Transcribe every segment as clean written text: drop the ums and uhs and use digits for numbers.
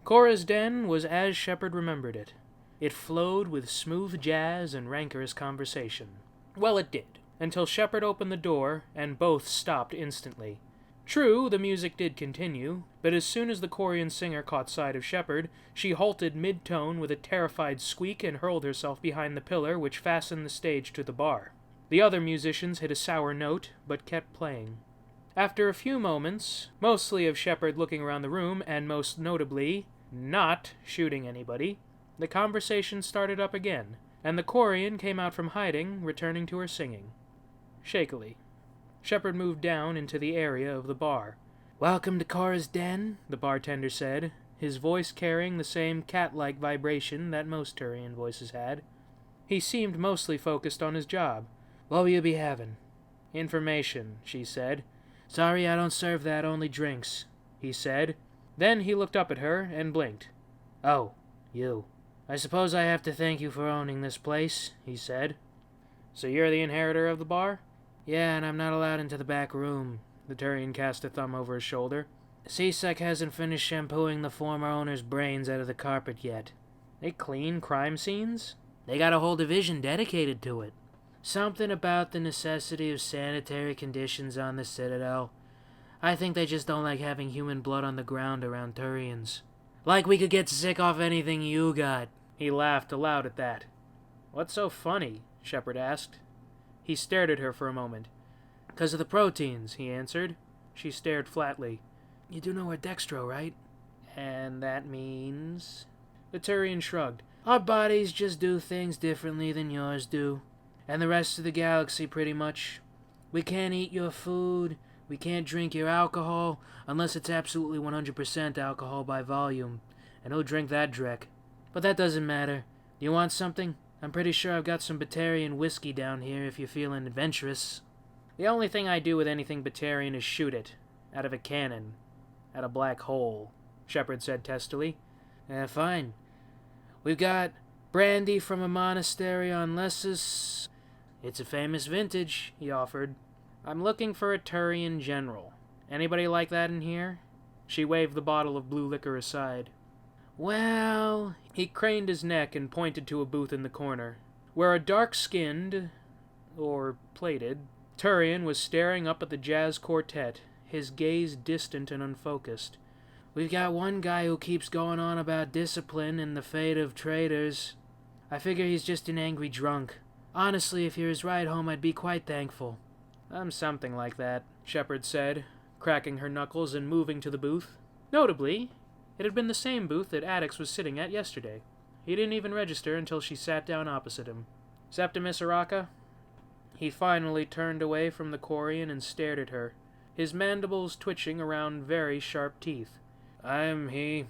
Cora's den was as Shepard remembered it. It flowed with smooth jazz and rancorous conversation. Well, it did, until Shepard opened the door, and both stopped instantly. True, the music did continue, but as soon as the Korean singer caught sight of Shepard, she halted mid-tone with a terrified squeak and hurled herself behind the pillar which fastened the stage to the bar. The other musicians hit a sour note, but kept playing. After a few moments, mostly of Shepard looking around the room, and most notably, not shooting anybody, the conversation started up again, and the Korean came out from hiding, returning to her singing. Shakily, Shepard moved down into the area of the bar. "Welcome to Cora's Den," the bartender said, his voice carrying the same cat-like vibration that most Turian voices had. He seemed mostly focused on his job. "What will you be having?" "Information," she said. "Sorry, I don't serve that, only drinks," he said. Then he looked up at her and blinked. "Oh, you. I suppose I have to thank you for owning this place," he said. "So you're the inheritor of the bar?" "Yeah, and I'm not allowed into the back room." The Turian cast a thumb over his shoulder. "CSEC hasn't finished shampooing the former owner's brains out of the carpet yet." "They clean crime scenes?" "They got a whole division dedicated to it. Something about the necessity of sanitary conditions on the Citadel. I think they just don't like having human blood on the ground around Turians. Like we could get sick off anything you got." He laughed aloud at that. "What's so funny?" Shepard asked. He stared at her for a moment. "'Cause of the proteins," he answered. She stared flatly. "You do know we're dextro, right?" "And that means?" The Turian shrugged. "Our bodies just do things differently than yours do. And the rest of the galaxy, pretty much. We can't eat your food. We can't drink your alcohol, unless it's absolutely 100% alcohol by volume. And who'll drink that dreck? But that doesn't matter. Do you want something? I'm pretty sure I've got some Batarian whiskey down here if you're feeling adventurous." "The only thing I do with anything Batarian is shoot it. Out of a cannon. At a black hole," Shepard said testily. Fine. We've got brandy from a monastery on Lessus. It's a famous vintage," he offered. "I'm looking for a Turian general. Anybody like that in here?" She waved the bottle of blue liquor aside. "Well..." He craned his neck and pointed to a booth in the corner, where a dark-skinned, or plated, Turian was staring up at the jazz quartet, his gaze distant and unfocused. "We've got one guy who keeps going on about discipline and the fate of traitors. I figure he's just an angry drunk. Honestly, if you're his ride home, I'd be quite thankful." "I'm something like that," Shepard said, cracking her knuckles and moving to the booth. Notably, it had been the same booth that Addix was sitting at yesterday. He didn't even register until she sat down opposite him. "Septimus Araka?" He finally turned away from the Korean and stared at her, his mandibles twitching around very sharp teeth. "I'm he.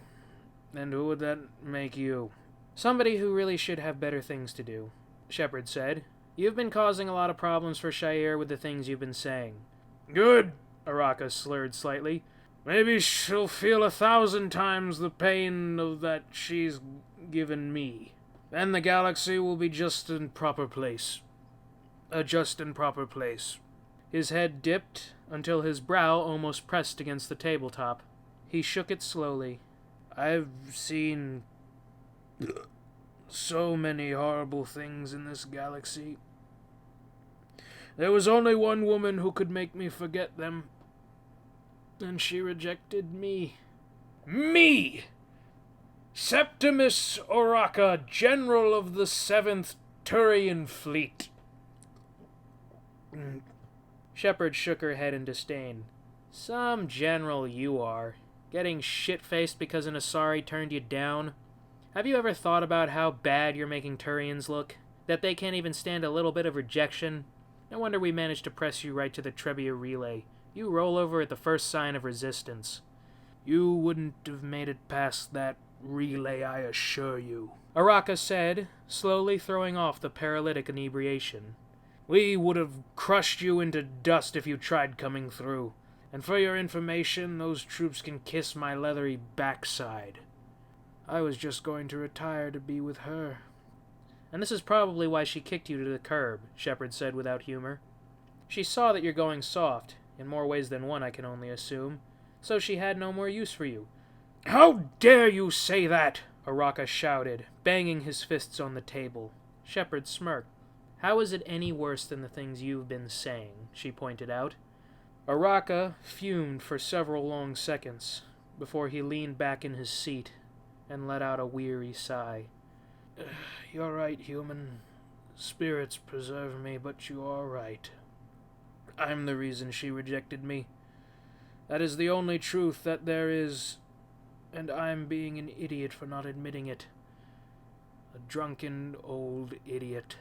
And who would that make you?" "Somebody who really should have better things to do," Shepard said. "You've been causing a lot of problems for Shire with the things you've been saying." "Good," Araka slurred slightly. "Maybe she'll feel 1,000 times the pain of that she's given me. Then the galaxy will be just in proper place. A just and proper place." His head dipped until his brow almost pressed against the tabletop. He shook it slowly. "I've seen so many horrible things in this galaxy. There was only one woman who could make me forget them. And she rejected me. Me! Septimus Oraka, General of the 7th Turian Fleet." Shepard shook her head in disdain. "Some general you are. Getting shit-faced because an Asari turned you down. Have you ever thought about how bad you're making Turians look? That they can't even stand a little bit of rejection? No wonder we managed to press you right to the Trebia relay. You roll over at the first sign of resistance." "You wouldn't have made it past that relay, I assure you," Araka said, slowly throwing off the paralytic inebriation. "We would have crushed you into dust if you tried coming through. And for your information, those troops can kiss my leathery backside. I was just going to retire to be with her." "And this is probably why she kicked you to the curb," Shepard said without humor. "She saw that you're going soft, in more ways than one I can only assume, so she had no more use for you. How dare you say that? Araka shouted, banging his fists on the table. Shepard smirked. How is it any worse than the things you've been saying? She pointed out. Araka fumed for several long seconds before he leaned back in his seat and let out a weary sigh. You're right, human. Spirits preserve me, but you are right. I'm the reason she rejected me. That is the only truth that there is, and I'm being an idiot for not admitting it. A drunken old idiot.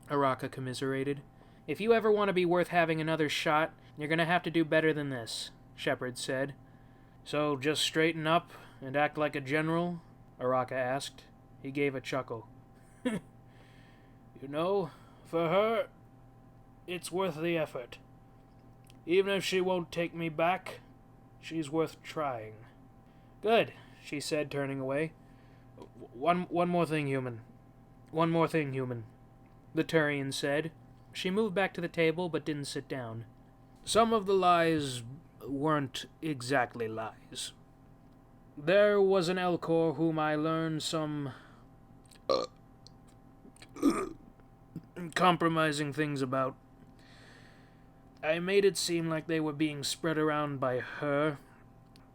Araka commiserated. If you ever want to be worth having another shot, you're going to have to do better than this, Shepard said. So just straighten up and act like a general? Araka asked. He gave a chuckle. You know, for her, it's worth the effort. Even if she won't take me back, she's worth trying. Good, she said, turning away. One more thing, human. One more thing, human, the Turian said. She moved back to the table, but didn't sit down. Some of the lies weren't exactly lies. There was an Elcor whom I learned some compromising things about. I made it seem like they were being spread around by her.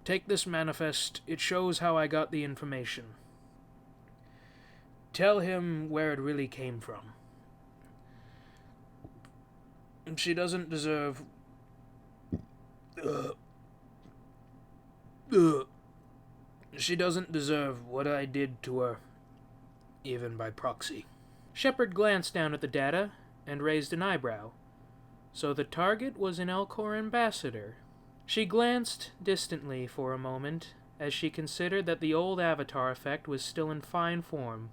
Take this manifest. It shows how I got the information. Tell him where it really came from. She doesn't deserve... She doesn't deserve what I did to her, even by proxy. Shepard glanced down at the data and raised an eyebrow. So the target was an Elcor ambassador. She glanced distantly for a moment as she considered that the old avatar effect was still in fine form.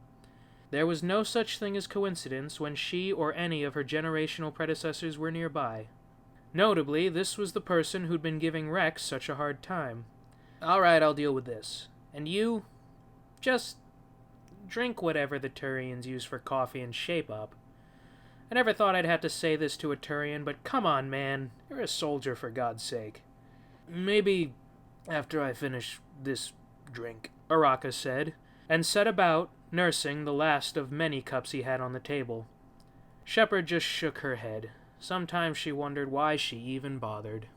There was no such thing as coincidence when she or any of her generational predecessors were nearby. Notably, this was the person who'd been giving Rex such a hard time. All right, I'll deal with this. And you, just drink whatever the Turians use for coffee and shape up. I never thought I'd have to say this to a Turian, but come on, man. You're a soldier, for God's sake. Maybe after I finish this drink, Araka said, and set about nursing the last of many cups he had on the table. Shepard just shook her head. Sometimes she wondered why she even bothered.